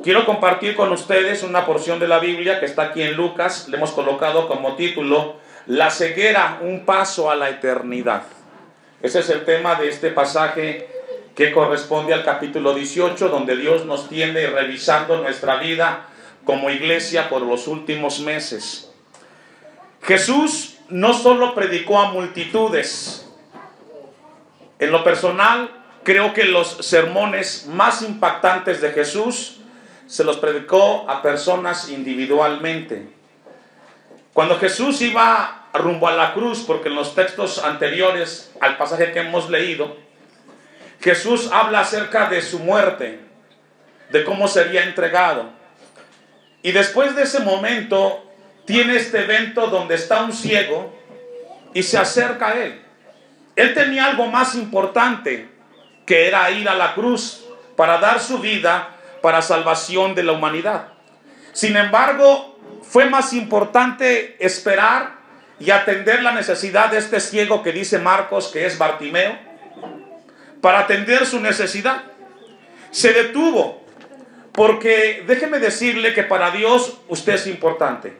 Quiero compartir con ustedes una porción de la Biblia que está aquí en Lucas. Le hemos colocado como título: La ceguera, un paso a la eternidad. Ese es el tema de este pasaje que corresponde al capítulo 18, donde Dios nos tiene revisando nuestra vida como iglesia por los últimos meses. Jesús no solo predicó a multitudes. En lo personal, creo que los sermones más impactantes de Jesús se los predicó a personas individualmente. Cuando Jesús iba rumbo a la cruz, porque en los textos anteriores al pasaje que hemos leído, Jesús habla acerca de su muerte, de cómo sería entregado. Y después de ese momento, tiene este evento donde está un ciego y se acerca a él. Él tenía algo más importante, que era ir a la cruz para dar su vida para salvación de la humanidad. Sin embargo, fue más importante esperar y atender la necesidad de este ciego que dice Marcos que es Bartimeo, para atender su necesidad. Se detuvo, porque déjeme decirle que para Dios usted es importante.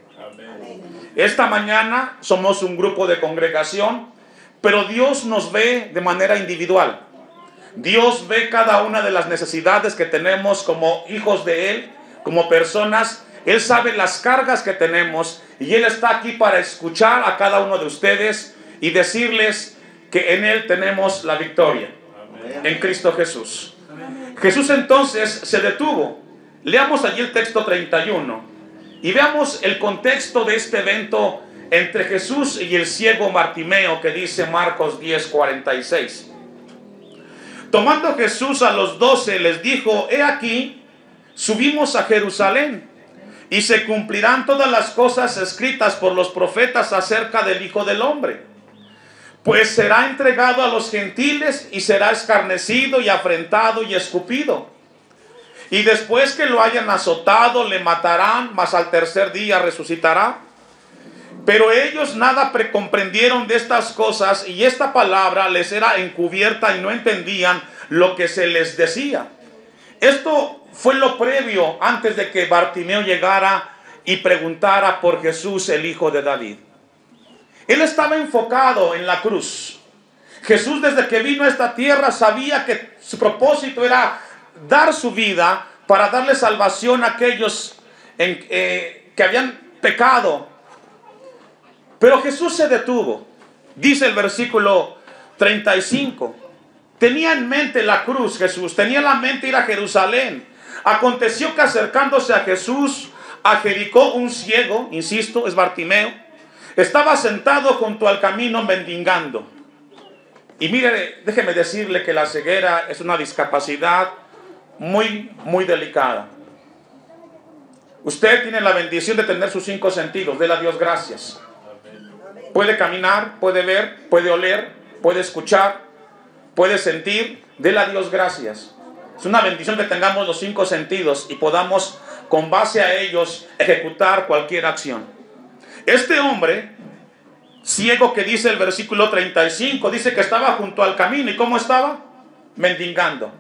Esta mañana somos un grupo de congregación, pero Dios nos ve de manera individual. Dios ve cada una de las necesidades que tenemos como hijos de Él, como personas. Él sabe las cargas que tenemos y Él está aquí para escuchar a cada uno de ustedes y decirles que en Él tenemos la victoria. Amén. En Cristo Jesús. Amén. Jesús entonces se detuvo. Leamos allí el texto 31 y veamos el contexto de este evento entre Jesús y el ciego Bartimeo, que dice Marcos 10:46. Tomando Jesús a los 12, les dijo: He aquí, subimos a Jerusalén, y se cumplirán todas las cosas escritas por los profetas acerca del Hijo del Hombre. Pues será entregado a los gentiles, y será escarnecido, y afrentado, y escupido. Y después que lo hayan azotado, le matarán, mas al tercer día resucitará. Pero ellos nada comprendieron de estas cosas, y esta palabra les era encubierta y no entendían lo que se les decía. Esto fue lo previo antes de que Bartimeo llegara y preguntara por Jesús, el hijo de David. Él estaba enfocado en la cruz. Jesús, desde que vino a esta tierra, sabía que su propósito era dar su vida para darle salvación a aquellos que habían pecado. Pero Jesús se detuvo. Dice el versículo 35. Tenía en mente la cruz Jesús. Tenía en la mente ir a Jerusalén. Aconteció que acercándose a Jesús, a Jericó, un ciego, insisto, es Bartimeo, estaba sentado junto al camino mendigando. Y mire, déjeme decirle que la ceguera es una discapacidad muy, muy delicada. Usted tiene la bendición de tener sus 5 sentidos. Dele a Dios gracias. Puede caminar, puede ver, puede oler, puede escuchar, puede sentir. Dele a Dios gracias. Es una bendición que tengamos los 5 sentidos y podamos, con base a ellos, ejecutar cualquier acción. Este hombre ciego, que dice el versículo 35, dice que estaba junto al camino. ¿Y cómo estaba? Mendigando.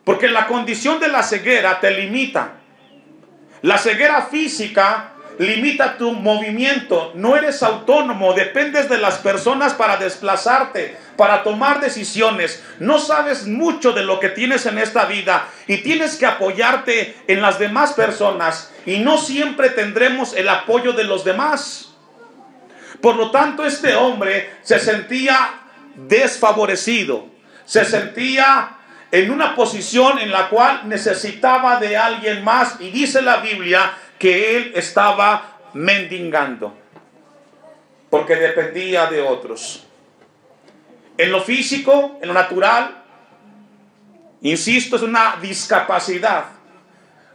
Porque la condición de la ceguera te limita. La ceguera física limita tu movimiento, no eres autónomo, dependes de las personas para desplazarte, para tomar decisiones. No sabes mucho de lo que tienes en esta vida y tienes que apoyarte en las demás personas, y no siempre tendremos el apoyo de los demás. Por lo tanto, este hombre se sentía desfavorecido, se sentía en una posición en la cual necesitaba de alguien más, y dice la Biblia que él estaba mendigando porque dependía de otros. En lo físico, en lo natural, insisto, es una discapacidad.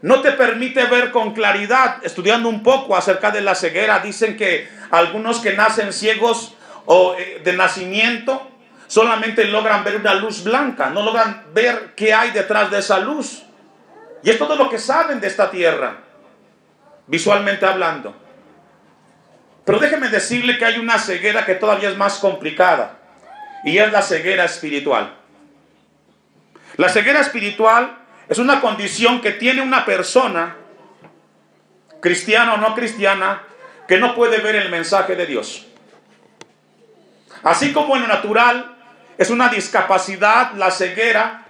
No te permite ver con claridad. Estudiando un poco acerca de la ceguera, dicen que algunos que nacen ciegos o de nacimiento solamente logran ver una luz blanca, no logran ver qué hay detrás de esa luz. Y es todo lo que saben de esta tierra, visualmente hablando. Pero déjeme decirle que hay una ceguera que todavía es más complicada, y es la ceguera espiritual. La ceguera espiritual Es una condición que tiene una persona, cristiana o no cristiana, que no puede ver el mensaje de Dios. Así como en lo natural es una discapacidad, la ceguera,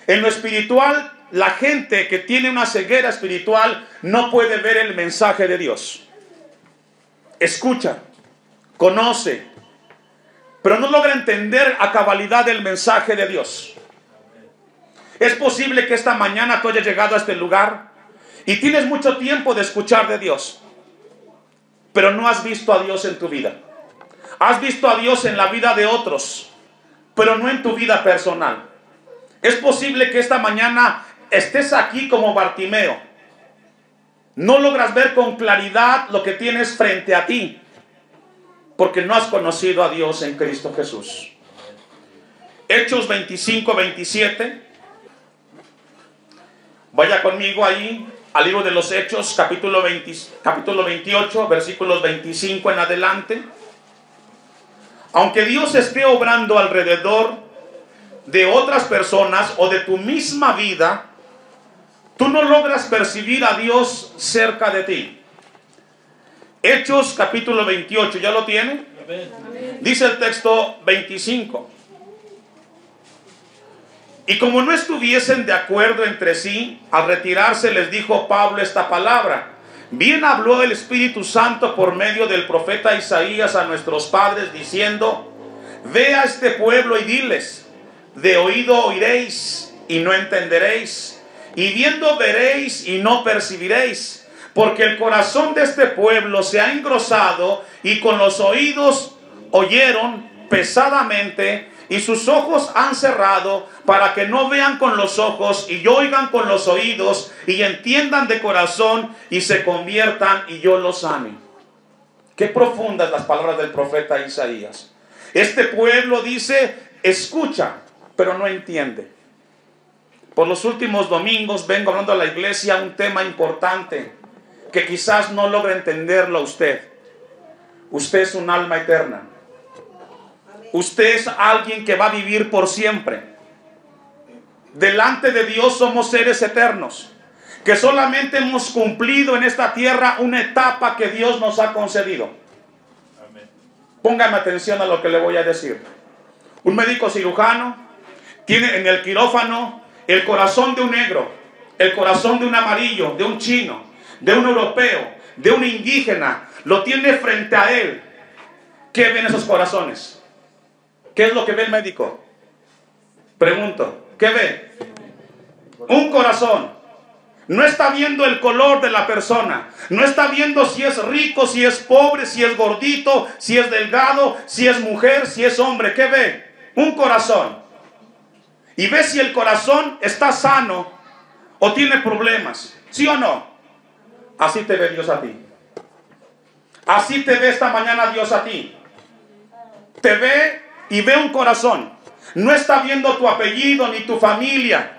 en lo espiritual, la gente que tiene una ceguera espiritual no puede ver el mensaje de Dios. Escucha, conoce, pero no logra entender a cabalidad el mensaje de Dios. Es posible que esta mañana tú hayas llegado a este lugar y tienes mucho tiempo de escuchar de Dios, pero no has visto a Dios en tu vida. Has visto a Dios en la vida de otros, pero no en tu vida personal. Es posible que esta mañana estés aquí como Bartimeo. No logras ver con claridad lo que tienes frente a ti, porque no has conocido a Dios en Cristo Jesús. Hechos 25-27. Vaya conmigo ahí al libro de los Hechos, capítulo 28, versículos 25 en adelante. Aunque Dios esté obrando alrededor de otras personas o de tu misma vida, tú no logras percibir a Dios cerca de ti. Hechos capítulo 28, ¿ya lo tiene? Dice el texto 25. Y como no estuviesen de acuerdo entre sí, al retirarse les dijo Pablo esta palabra: bien habló el Espíritu Santo por medio del profeta Isaías a nuestros padres, diciendo: ve a este pueblo y diles, de oído oiréis y no entenderéis, y viendo veréis y no percibiréis, porque el corazón de este pueblo se ha engrosado, y con los oídos oyeron pesadamente, y sus ojos han cerrado, para que no vean con los ojos y oigan con los oídos, y entiendan de corazón y se conviertan y yo los sane. Qué profundas las palabras del profeta Isaías. Este pueblo dice, escucha, pero no entiende. Por los últimos domingos vengo hablando a la iglesia un tema importante que quizás no logra entenderlo usted. Usted es un alma eterna. Usted es alguien que va a vivir por siempre. Delante de Dios somos seres eternos, que solamente hemos cumplido en esta tierra una etapa que Dios nos ha concedido. Póngame atención a lo que le voy a decir. Un médico cirujano tiene en el quirófano el corazón de un negro, el corazón de un amarillo, de un chino, de un europeo, de un indígena. Lo tiene frente a él. ¿Qué ven esos corazones? ¿Qué es lo que ve el médico? Pregunto, ¿qué ve? Un corazón. No está viendo el color de la persona. No está viendo si es rico, si es pobre, si es gordito, si es delgado, si es mujer, si es hombre. ¿Qué ve? Un corazón. Y ve si el corazón está sano o tiene problemas. ¿Sí o no? Así te ve Dios a ti. Así te ve esta mañana Dios a ti. Te ve y ve un corazón. No está viendo tu apellido, ni tu familia,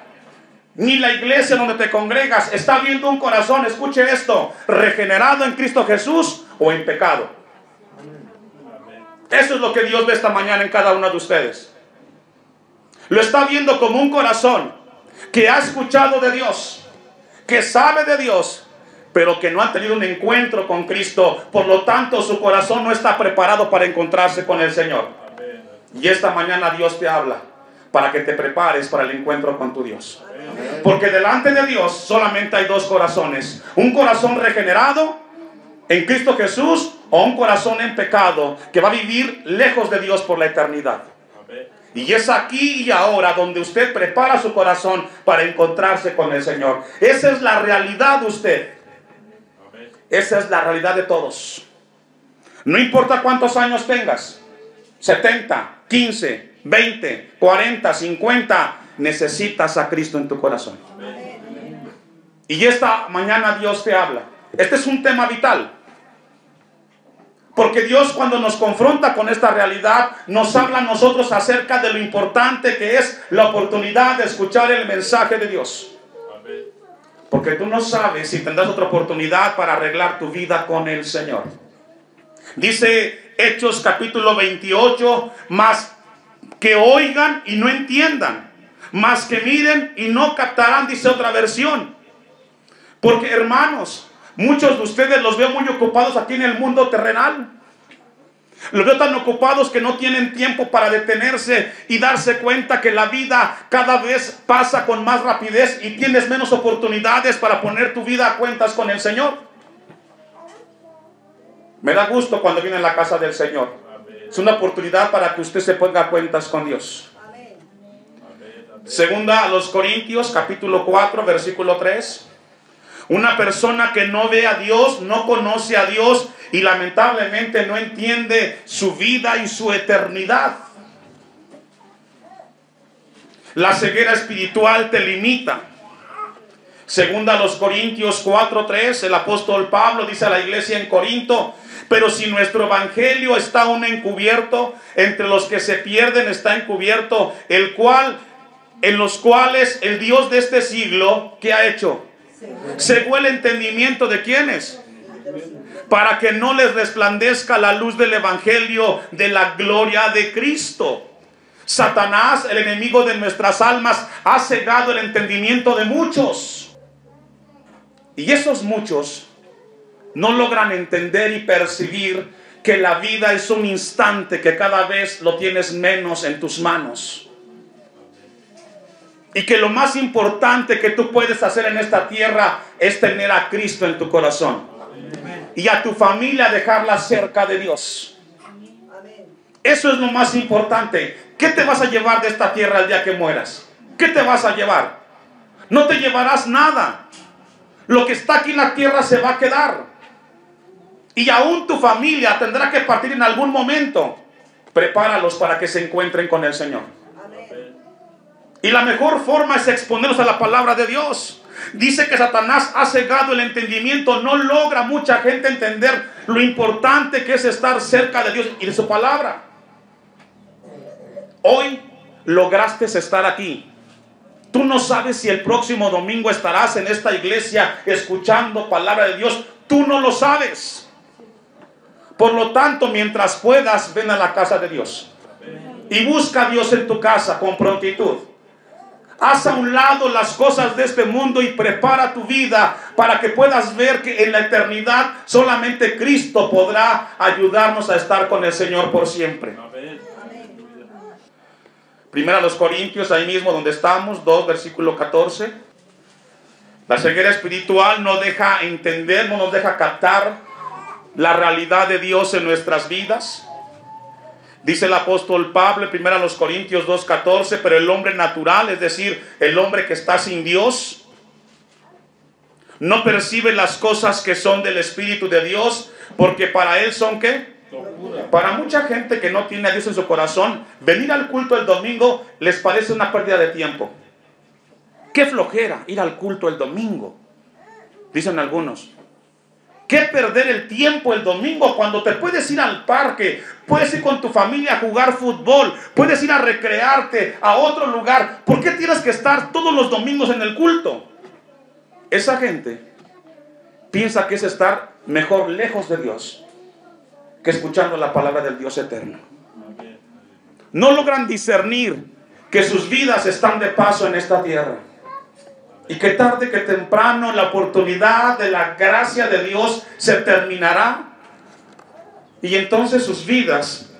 ni la iglesia donde te congregas. Está viendo un corazón, escuche esto, regenerado en Cristo Jesús o en pecado. Eso es lo que Dios ve esta mañana en cada uno de ustedes. Lo está viendo como un corazón que ha escuchado de Dios, que sabe de Dios, pero que no ha tenido un encuentro con Cristo. Por lo tanto, su corazón no está preparado para encontrarse con el Señor. Y esta mañana Dios te habla para que te prepares para el encuentro con tu Dios. Porque delante de Dios solamente hay dos corazones: un corazón regenerado en Cristo Jesús, o un corazón en pecado que va a vivir lejos de Dios por la eternidad. Y es aquí y ahora donde usted prepara su corazón para encontrarse con el Señor. Esa es la realidad de usted. Esa es la realidad de todos. No importa cuántos años tengas, 70, 15, 20, 40, 50, necesitas a Cristo en tu corazón. Y esta mañana Dios te habla. Este es un tema vital. Porque Dios, cuando nos confronta con esta realidad, nos habla a nosotros acerca de lo importante que es la oportunidad de escuchar el mensaje de Dios. Porque tú no sabes si tendrás otra oportunidad para arreglar tu vida con el Señor. Dice Hechos capítulo 28, mas que oigan y no entiendan, Mas que miren y no captarán, dice otra versión. Porque, hermanos, muchos de ustedes los veo muy ocupados aquí en el mundo terrenal. Los veo tan ocupados que no tienen tiempo para detenerse y darse cuenta que la vida cada vez pasa con más rapidez y tienes menos oportunidades para poner tu vida a cuentas con el Señor. Me da gusto cuando viene a la casa del Señor. Es una oportunidad para que usted se ponga a cuentas con Dios. Segunda a los Corintios, capítulo 4, versículo 3. Una persona que no ve a Dios, no conoce a Dios y lamentablemente no entiende su vida y su eternidad. La ceguera espiritual te limita. Segunda a los Corintios 4:3, el apóstol Pablo dice a la iglesia en Corinto: pero si nuestro evangelio está aún encubierto, entre los que se pierden está encubierto, en los cuales el Dios de este siglo, ¿qué ha hecho? Cegó el entendimiento de ¿quiénes? Para que no les resplandezca la luz del evangelio de la gloria de Cristo. Satanás, el enemigo de nuestras almas, ha cegado el entendimiento de muchos. Y esos muchos no logran entender y percibir que la vida es un instante, que cada vez lo tienes menos en tus manos. Y que lo más importante que tú puedes hacer en esta tierra es tener a Cristo en tu corazón. Y a tu familia dejarla cerca de Dios. Eso es lo más importante. ¿Qué te vas a llevar de esta tierra el día que mueras? ¿Qué te vas a llevar? No te llevarás nada. Lo que está aquí en la tierra se va a quedar. Y aún tu familia tendrá que partir en algún momento. Prepáralos para que se encuentren con el Señor. Y la mejor forma es exponerlos a la palabra de Dios. Dice que Satanás ha cegado el entendimiento. No logra mucha gente entender lo importante que es estar cerca de Dios y de su palabra. Hoy lograste estar aquí. Tú no sabes si el próximo domingo estarás en esta iglesia escuchando palabra de Dios. Tú no lo sabes. Por lo tanto, mientras puedas, ven a la casa de Dios. Y busca a Dios en tu casa con prontitud. Haz a un lado las cosas de este mundo y prepara tu vida para que puedas ver que en la eternidad solamente Cristo podrá ayudarnos a estar con el Señor por siempre. Primera a los Corintios, ahí mismo donde estamos, 2, versículo 14. La ceguera espiritual no deja entender, no nos deja captar la realidad de Dios en nuestras vidas. Dice el apóstol Pablo en 1 Corintios 2:14, pero el hombre natural, es decir, el hombre que está sin Dios, no percibe las cosas que son del Espíritu de Dios, porque para él son ¿qué? Locura. Para mucha gente que no tiene a Dios en su corazón, venir al culto el domingo les parece una pérdida de tiempo. Qué flojera ir al culto el domingo, dicen algunos. ¿Qué perder el tiempo el domingo cuando te puedes ir al parque, puedes ir con tu familia a jugar fútbol, puedes ir a recrearte a otro lugar? ¿Por qué tienes que estar todos los domingos en el culto? Esa gente piensa que es estar mejor lejos de Dios que escuchando la palabra del Dios eterno. No logran discernir que sus vidas están de paso en esta tierra. Y que tarde que temprano la oportunidad de la gracia de Dios se terminará. Y entonces sus vidas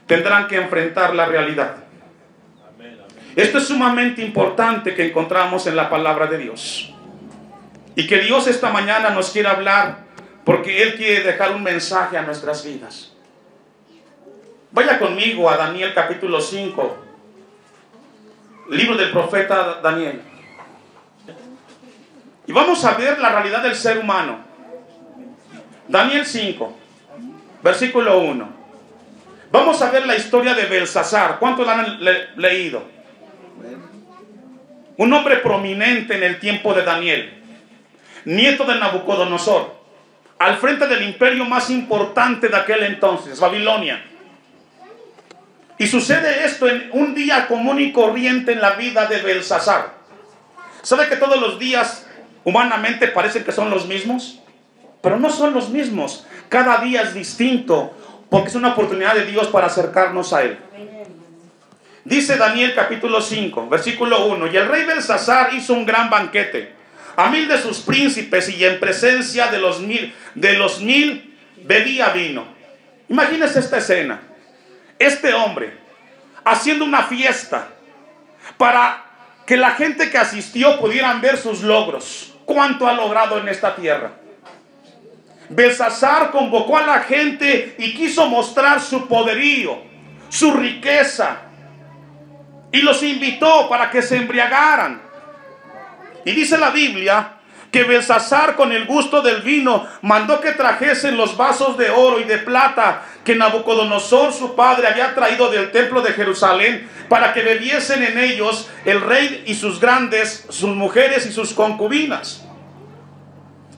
tendrán que enfrentar la realidad. Esto es sumamente importante que encontramos en la palabra de Dios. Y que Dios esta mañana nos quiere hablar porque Él quiere dejar un mensaje a nuestras vidas. Vaya conmigo a Daniel capítulo 5. Libro del profeta Daniel. Y vamos a ver la realidad del ser humano. Daniel 5, versículo 1. Vamos a ver la historia de Belsasar. ¿Cuántos la han leído? Un hombre prominente en el tiempo de Daniel, nieto de Nabucodonosor, al frente del imperio más importante de aquel entonces, Babilonia. Y sucede esto en un día común y corriente en la vida de Belsasar. ¿Sabe que todos los días humanamente parecen que son los mismos? Pero no son los mismos. Cada día es distinto, porque es una oportunidad de Dios para acercarnos a Él. Dice Daniel capítulo 5, versículo 1. Y el rey Belsasar hizo un gran banquete a 1000 de sus príncipes, y en presencia de los 1000 bebía vino. Imagínense esta escena. Este hombre haciendo una fiesta para que la gente que asistió pudieran ver sus logros. ¿Cuánto ha logrado en esta tierra? Belsasar convocó a la gente y quiso mostrar su poderío, su riqueza, y los invitó para que se embriagaran. Y dice la Biblia que Belsasar, con el gusto del vino, mandó que trajesen los vasos de oro y de plata que Nabucodonosor su padre había traído del templo de Jerusalén, para que bebiesen en ellos el rey y sus grandes, sus mujeres y sus concubinas.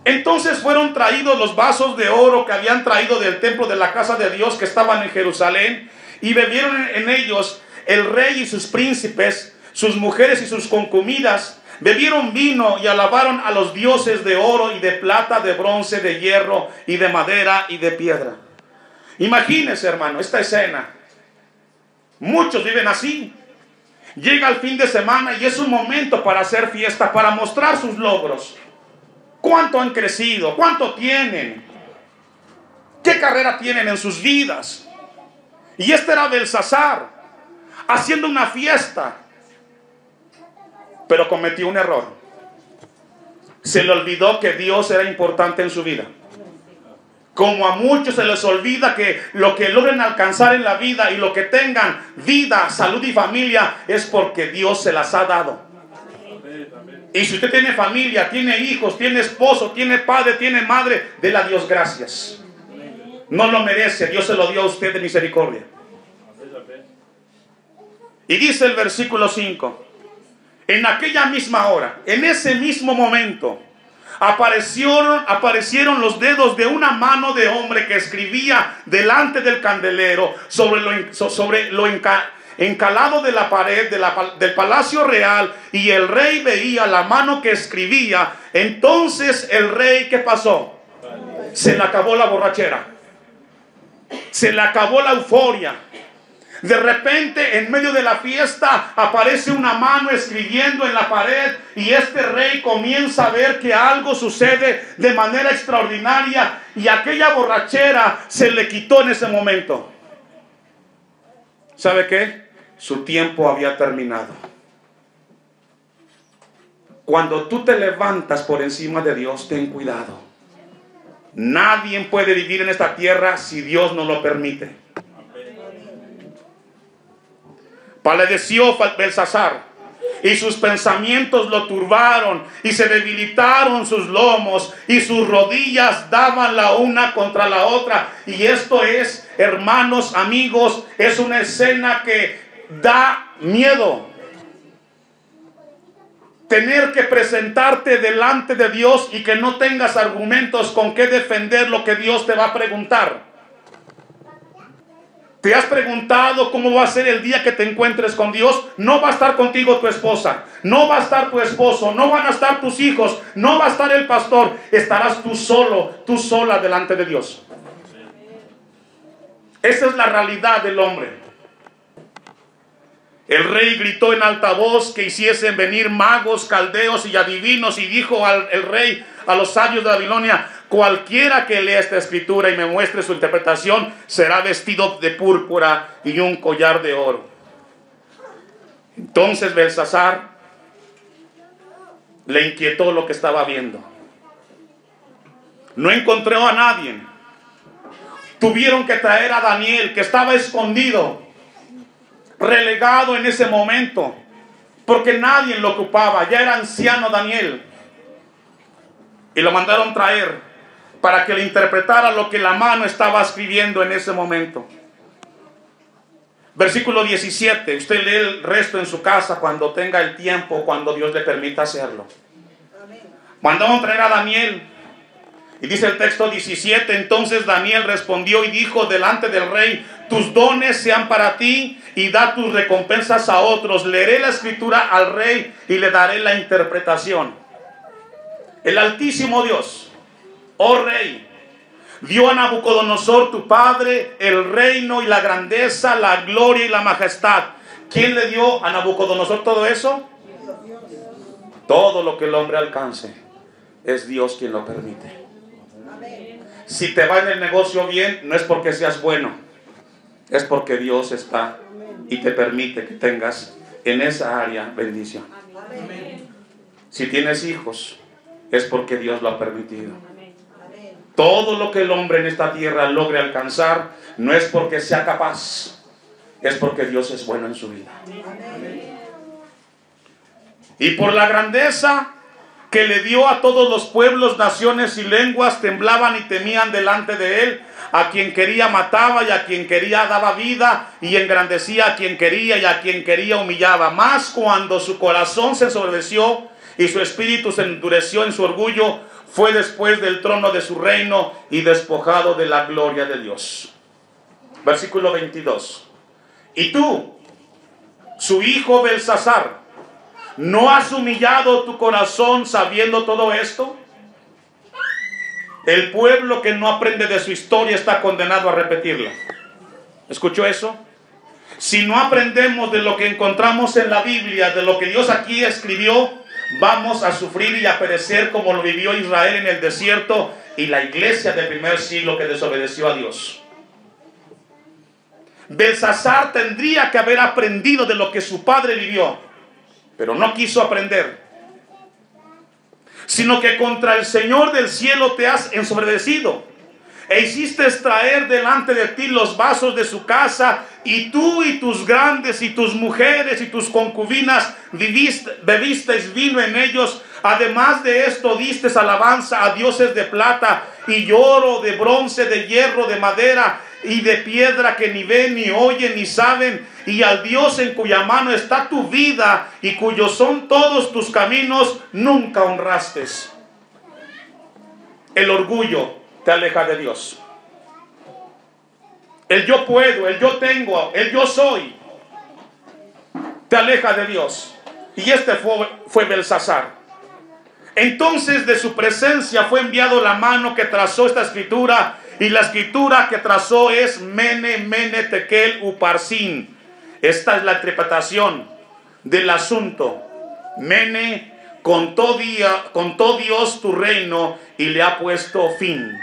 Entonces fueron traídos los vasos de oro que habían traído del templo de la casa de Dios que estaban en Jerusalén, y bebieron en ellos el rey y sus príncipes, sus mujeres y sus concubinas. Bebieron vino y alabaron a los dioses de oro y de plata, de bronce, de hierro y de madera y de piedra. Imagínense, hermano, esta escena. Muchos viven así. Llega el fin de semana y es un momento para hacer fiesta, para mostrar sus logros. ¿Cuánto han crecido? ¿Cuánto tienen? ¿Qué carrera tienen en sus vidas? Y este era Belsasar, haciendo una fiesta. Pero cometió un error. Se le olvidó que Dios era importante en su vida. Como a muchos se les olvida que lo que logren alcanzar en la vida y lo que tengan, vida, salud y familia, es porque Dios se las ha dado. Y si usted tiene familia, tiene hijos, tiene esposo, tiene padre, tiene madre, déle a Dios gracias. No lo merece, Dios se lo dio a usted de misericordia. Y dice el versículo 5: en aquella misma hora, en ese mismo momento, aparecieron los dedos de una mano de hombre que escribía delante del candelero sobre lo encalado de la pared del palacio real, y el rey veía la mano que escribía. Entonces el rey, ¿qué pasó? Se le acabó la borrachera, se le acabó la euforia. De repente, en medio de la fiesta, aparece una mano escribiendo en la pared, y este rey comienza a ver que algo sucede de manera extraordinaria, y aquella borrachera se le quitó en ese momento. ¿Sabe qué? Su tiempo había terminado. Cuando tú te levantas por encima de Dios, ten cuidado. Nadie puede vivir en esta tierra si Dios no lo permite. Palideció Belsasar, y sus pensamientos lo turbaron, y se debilitaron sus lomos, y sus rodillas daban la una contra la otra. Y esto es, hermanos, amigos, es una escena que da miedo. Tener que presentarte delante de Dios y que no tengas argumentos con qué defender lo que Dios te va a preguntar. ¿Te has preguntado cómo va a ser el día que te encuentres con Dios? No va a estar contigo tu esposa, no va a estar tu esposo, no van a estar tus hijos, no va a estar el pastor. Estarás tú solo, tú sola delante de Dios. Esa es la realidad del hombre. El rey gritó en alta voz que hiciesen venir magos, caldeos y adivinos, y dijo el rey a los sabios de Babilonia: cualquiera que lea esta escritura y me muestre su interpretación será vestido de púrpura y un collar de oro. Entonces Belsasar le inquietó lo que estaba viendo. No encontró a nadie. Tuvieron que traer a Daniel, que estaba escondido, relegado en ese momento, porque nadie lo ocupaba. Ya era anciano Daniel. Y lo mandaron traer para que le interpretara lo que la mano estaba escribiendo en ese momento. Versículo 17. Usted lee el resto en su casa cuando tenga el tiempo, cuando Dios le permita hacerlo. Mandaron traer a Daniel. Y dice el texto 17: entonces Daniel respondió y dijo delante del rey: tus dones sean para ti y da tus recompensas a otros. Leeré la escritura al rey y le daré la interpretación. El Altísimo Dios, oh rey, dio a Nabucodonosor tu padre el reino y la grandeza, la gloria y la majestad. ¿Quién le dio a Nabucodonosor todo eso? Todo lo que el hombre alcance es Dios quien lo permite. Si te va en el negocio bien, no es porque seas bueno, es porque Dios está y te permite que tengas en esa área bendición. Si tienes hijos, es porque Dios lo ha permitido. Todo lo que el hombre en esta tierra logre alcanzar, no es porque sea capaz, es porque Dios es bueno en su vida. Y por la grandeza que le dio a todos los pueblos, naciones y lenguas, temblaban y temían delante de él. A quien quería mataba, y a quien quería daba vida, y engrandecía a quien quería, y a quien quería humillaba. Mas cuando su corazón se ensoberbeció y su espíritu se endureció en su orgullo, fue después del trono de su reino y despojado de la gloria de Dios. Versículo 22. Y tú, su hijo Belsasar, ¿no has humillado tu corazón sabiendo todo esto? El pueblo que no aprende de su historia está condenado a repetirla. ¿Escuchó eso? Si no aprendemos de lo que encontramos en la Biblia, de lo que Dios aquí escribió, vamos a sufrir y a perecer como lo vivió Israel en el desierto y la iglesia del primer siglo que desobedeció a Dios. Belsasar tendría que haber aprendido de lo que su padre vivió, pero no quiso aprender, sino que contra el Señor del cielo te has ensoberbecido, e hiciste traer delante de ti los vasos de su casa, y tú y tus grandes y tus mujeres y tus concubinas bebisteis vino en ellos. Además de esto distes alabanza a dioses de plata y oro, de bronce, de hierro, de madera y de piedra, que ni ven, ni oyen, ni saben, y al Dios en cuya mano está tu vida y cuyos son todos tus caminos, nunca honraste. El orgullo te aleja de Dios. El yo puedo, el yo tengo, el yo soy, te aleja de Dios. Y este fue Belsasar. Entonces de su presencia fue enviado la mano que trazó esta escritura, y la escritura que trazó es Mene, Mene, Tekel, Uparsin. Esta es la interpretación del asunto. Mene, contó Dios tu reino y le ha puesto fin.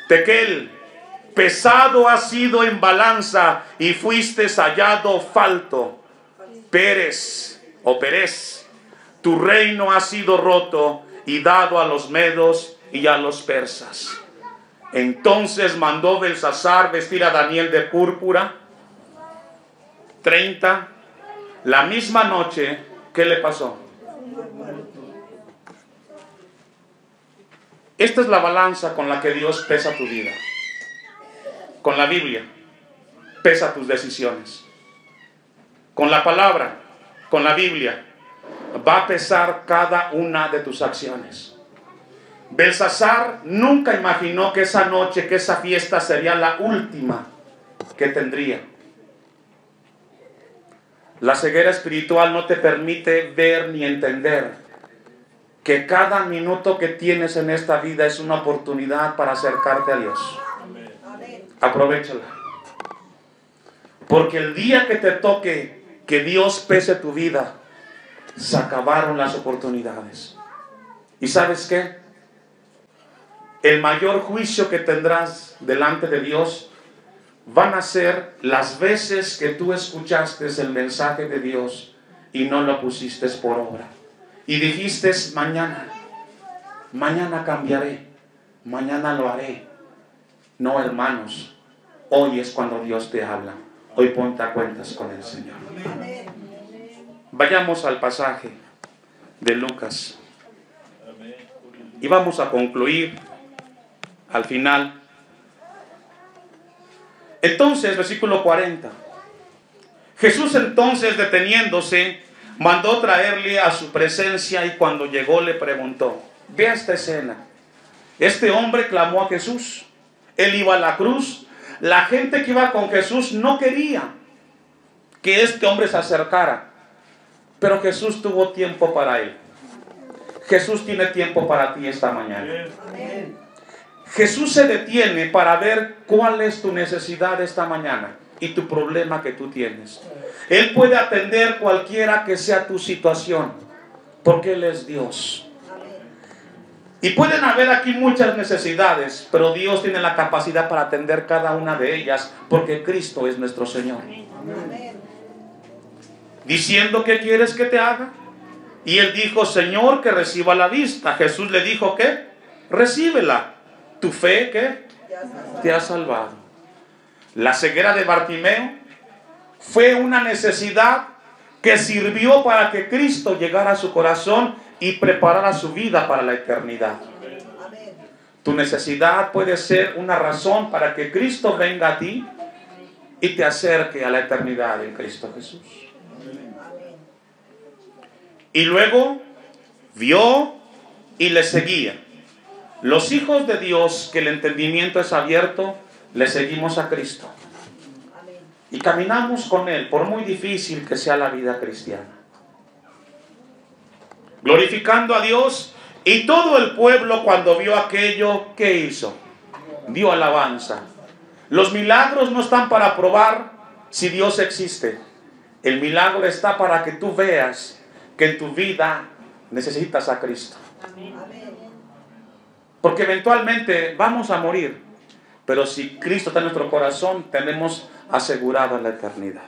Tekel, pesado has sido en balanza y fuiste hallado falto. Pérez, tu reino ha sido roto y dado a los medos y a los persas. Entonces mandó Belsasar vestir a Daniel de púrpura. 30. La misma noche, ¿qué le pasó? Esta es la balanza con la que Dios pesa tu vida. Con la Biblia pesa tus decisiones. Con la palabra, con la Biblia, va a pesar cada una de tus acciones. Belsasar nunca imaginó que esa noche, que esa fiesta sería la última que tendría. La ceguera espiritual no te permite ver ni entender que cada minuto que tienes en esta vida es una oportunidad para acercarte a Dios. Aprovéchala. Porque el día que te toque que Dios pese tu vida, se acabaron las oportunidades. ¿Y sabes qué? El mayor juicio que tendrás delante de Dios van a ser las veces que tú escuchaste el mensaje de Dios y no lo pusiste por obra. Y dijiste, mañana cambiaré, mañana lo haré. No, hermanos, hoy es cuando Dios te habla. Hoy ponte a cuentas con el Señor. Vayamos al pasaje de Lucas. Y vamos a concluir al final. Entonces, versículo 40. Jesús entonces, deteniéndose, mandó traerle a su presencia, y cuando llegó le preguntó. Vea esta escena. Este hombre clamó a Jesús. Él iba a la cruz. La gente que iba con Jesús no quería que este hombre se acercara. Pero Jesús tuvo tiempo para él. Jesús tiene tiempo para ti esta mañana. Jesús se detiene para ver cuál es tu necesidad esta mañana. y tu problema que tú tienes. Él puede atender cualquiera que sea tu situación, porque Él es Dios. Y pueden haber aquí muchas necesidades, pero Dios tiene la capacidad para atender cada una de ellas, porque Cristo es nuestro Señor. Diciendo, ¿qué quieres que te haga? Y él dijo, Señor, que reciba la vista. Jesús le dijo, ¿qué? Recíbela. Tu fe, ¿qué? Te ha salvado. La ceguera de Bartimeo fue una necesidad que sirvió para que Cristo llegara a su corazón y preparara su vida para la eternidad. Tu necesidad puede ser una razón para que Cristo venga a ti y te acerque a la eternidad en Cristo Jesús. Y luego vio y le seguía. Los hijos de Dios, que el entendimiento es abierto, le seguimos a Cristo. Y caminamos con Él, por muy difícil que sea la vida cristiana. Glorificando a Dios, y todo el pueblo, cuando vio aquello, ¿qué hizo? Dio alabanza. Los milagros no están para probar si Dios existe. El milagro está para que tú veas que en tu vida necesitas a Cristo. Porque eventualmente vamos a morir, pero si Cristo está en nuestro corazón, tenemos asegurada la eternidad.